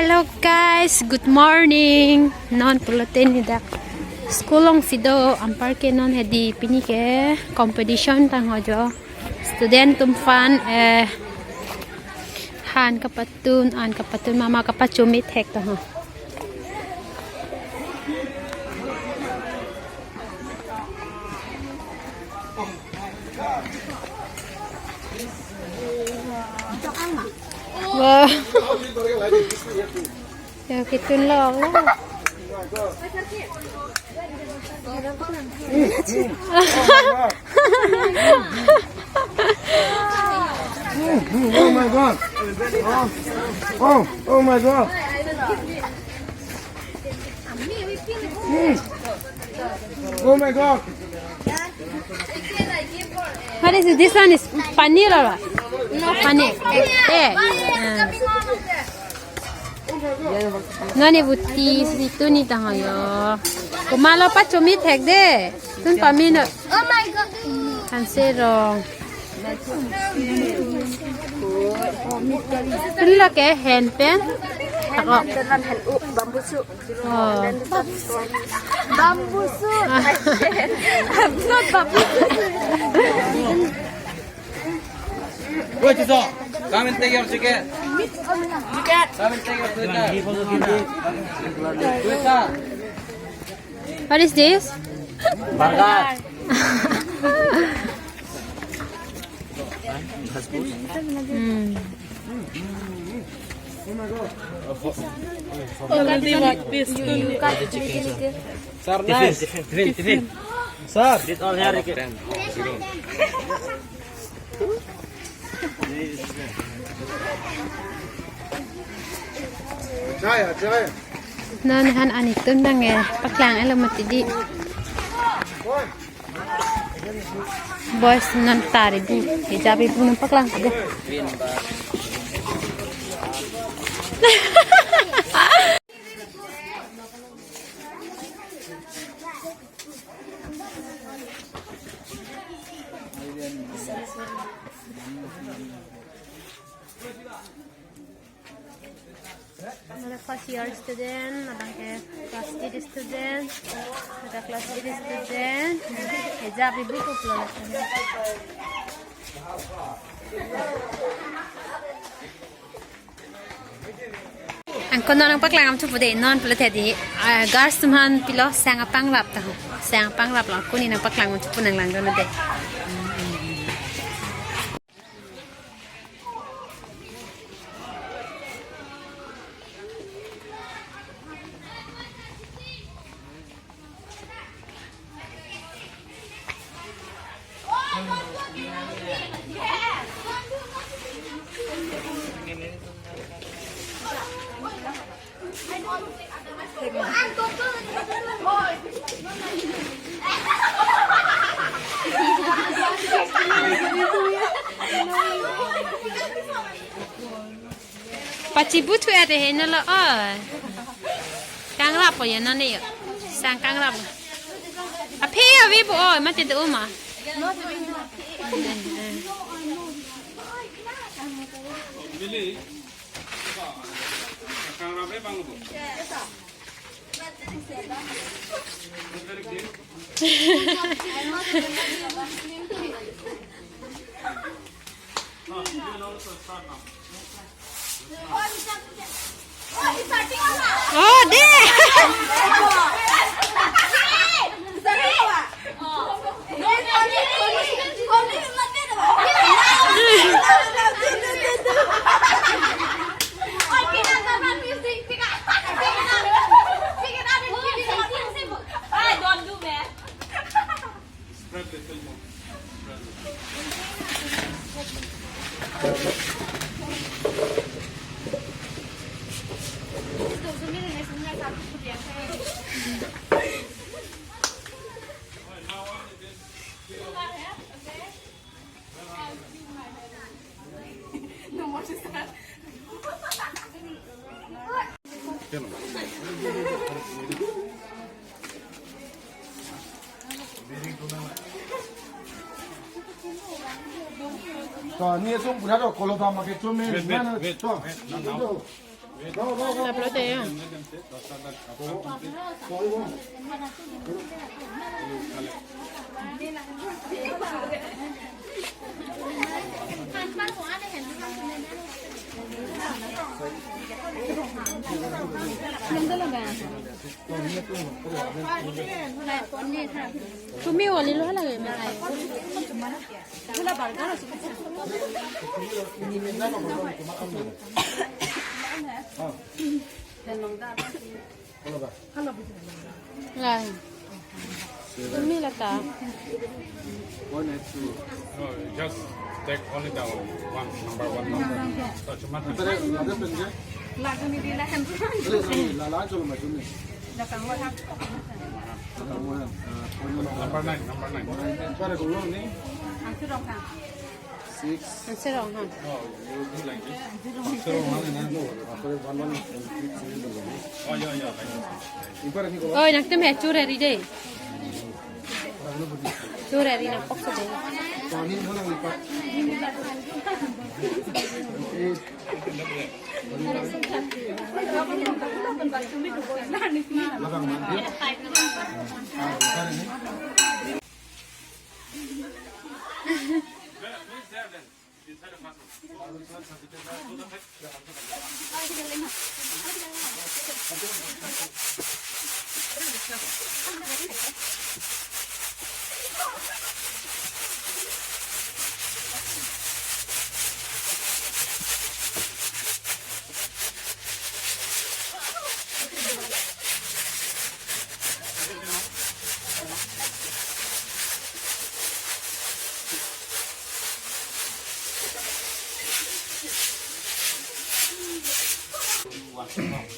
Hello guys, good morning. Non pulutin hidak. Sekolong sido ampar ke non hedi pini ke competition tang hojo. Student tumfan han kapatun mama kapacumit hek tang ho. Wah. Ya kitun lang lah. Oh my god. Oh my god. Oh my god. What is it? This one is paneer or what? No, paneer. Nani buti situ ni tang ayo. Kumalo pa cumit hek de. Tun pamino. Oh my god. Hansero. Pila ke hand pen. Ako. Bamboo suit. Oh. Bamboo suit. I'm not bamboo suit. Woi Ciso, come and take your ticket. Come and take your ticket. What is this? Burger. Sir, nice. Tiffin. Sir, this all here. Jaya. Non han anitun dang paklang alamat di. Boys non tari bu. Hijabi bu non paklang de. Ada first year student, ada class 8 student, ada class 8 student. Hijab ibu ko pelak. Angkon orang paklang am tu pada non pelak tadi. Gas tuhan pilah sang apang lap tahu. Sang apang lap lah. Kuni nampak paklang am tu pun nang dona deh. Paci butu ada hendak lah. Kang lap apa ya nani? Sang kang lap. Apa ya wibu? Oh, mati tu umah. Billy. Kang Rabe bang bu. Oh, deh. 자, 니에 좀 부려줘. 골로다 막게 좀 해. 나는 좀. La platea. Cumi wali lo lagi malai. Lah. Cumi lah ta. Just take only the one number. So cuma number nine. Answer wrong, huh? Oh, you do like this. Oh, yeah, like this. Oh, nak tu meh curi hari deh. Curi hari nak pokok deh.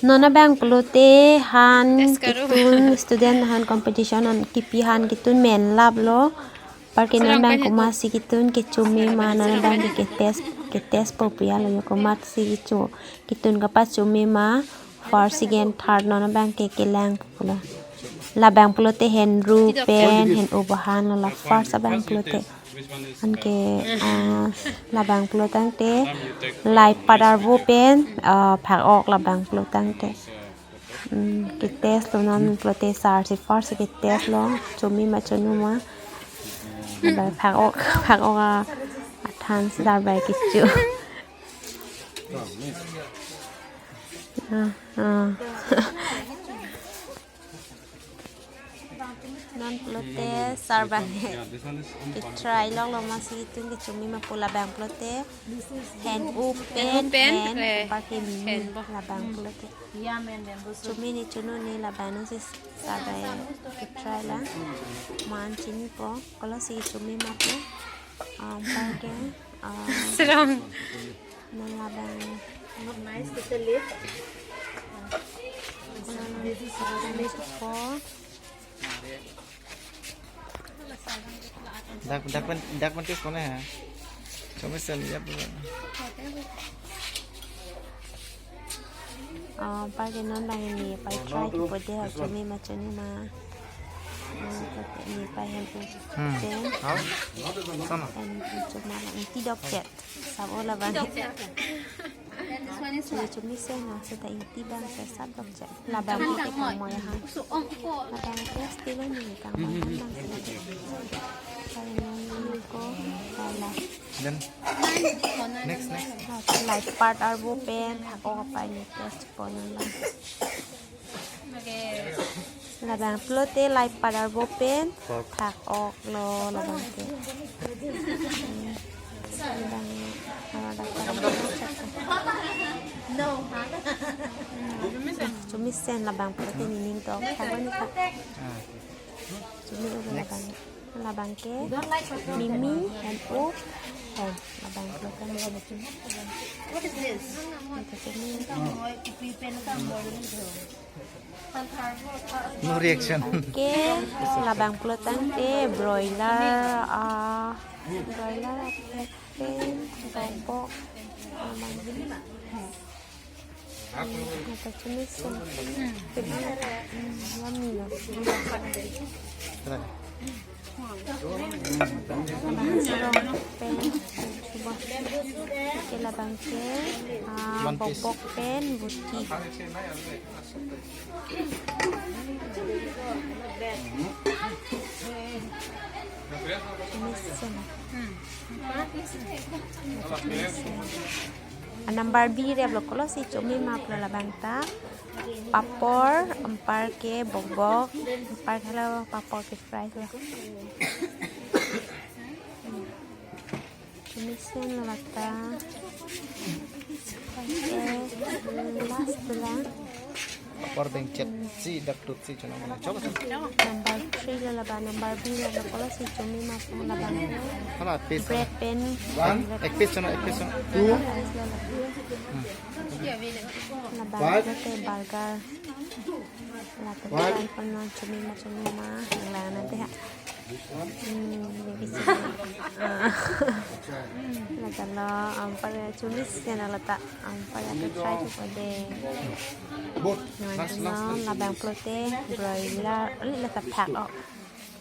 Nona bang pelote han kitun student han competition han kipi han kitun men lab lo parke nona bang kumasi kitun kecumi ma nona bang ke test popia lo yo kumasi kitun kapas cumi ma first second third nona bang ke lang pula la bang pelote hen ru pen hen obahan la first bang pelote an ke labang pelotang te lai padar wo pen phak ok labang pelotang te ke test lo non pelote sar si first ke test lo chomi ma chonu ma ba phak ok athan sidar bai ki chu non pelote sarban ke try long masih itu ke cumi ma pula bang pelote hand open pakai mini la bang pelote cumi ni cunu ni la bang si sarbai ke try lah man cini po kalau si cumi ma po pakai serong non la bang not nice kita lihat po dak pentis kone ha. Cuma seliap dulu. Pakai non bang ini, pakai try tu pada cumi macam ni ma. Ini pakai yang tu. Sana. Cuma yang tidak jet. Sabola bang. Cumi sen lah, setelah inti bang sesat dokter. Labang kita kamu ya ha. Labang test tilu ni kamu bang sesat. Dan next. Like part arbo pen ako kapay ni test po lang. Labang pelote like part arbo pen thak ok lo labang te. Labang cumi sen labang pelote nining to kawan ni tak. Cumi udah labang ke mimi and o and labang pelote ni. What is this? No reaction. Ke labang pelote te broiler pen tombok Kata cumi sen. Yummy lah. Coba. Ke labang ke bobok pen buti. Anam Barbie dia blok kalau si cumi map labang ta. Papor, empar ke bobok, empar kalau papor ke fry lah. Tumisin lata. Last belang. Papor bengcet si daktut si cuma mana coba sih. Number 3 lalaban, number B lalaban kalau si cumi mas lalaban. Kalau piece Bread pen. ek piece cuma Two. Laban ke burger. Lalaban penon cumi mah lang nanti ha. Kalau ampar cumi sih nalata ampar ada try tu pada. Both. Labang protein broiler, letak pack oh.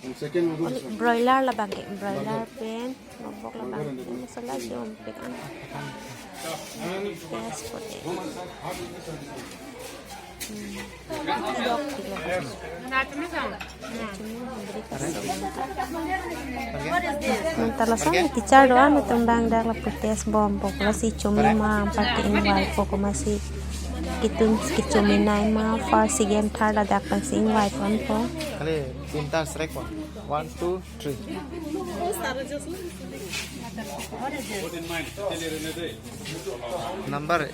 And second one goes. Broiler labang ke broiler pen, bobok labang pen, masalah jom pekan. Yes protein. Dok tiga. Mentalasa teacher doan tembang dak lepetes bom populasi cumi mah parti invite poko masih kitun cumi nai mah far si game thar dak pang si invite on po kali pintar strike 1 2 3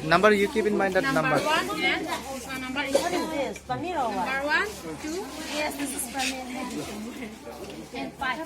number you keep in mind that number. What is this? Paneer or what? Number 1, 2. Yes, this is paneer. And 5.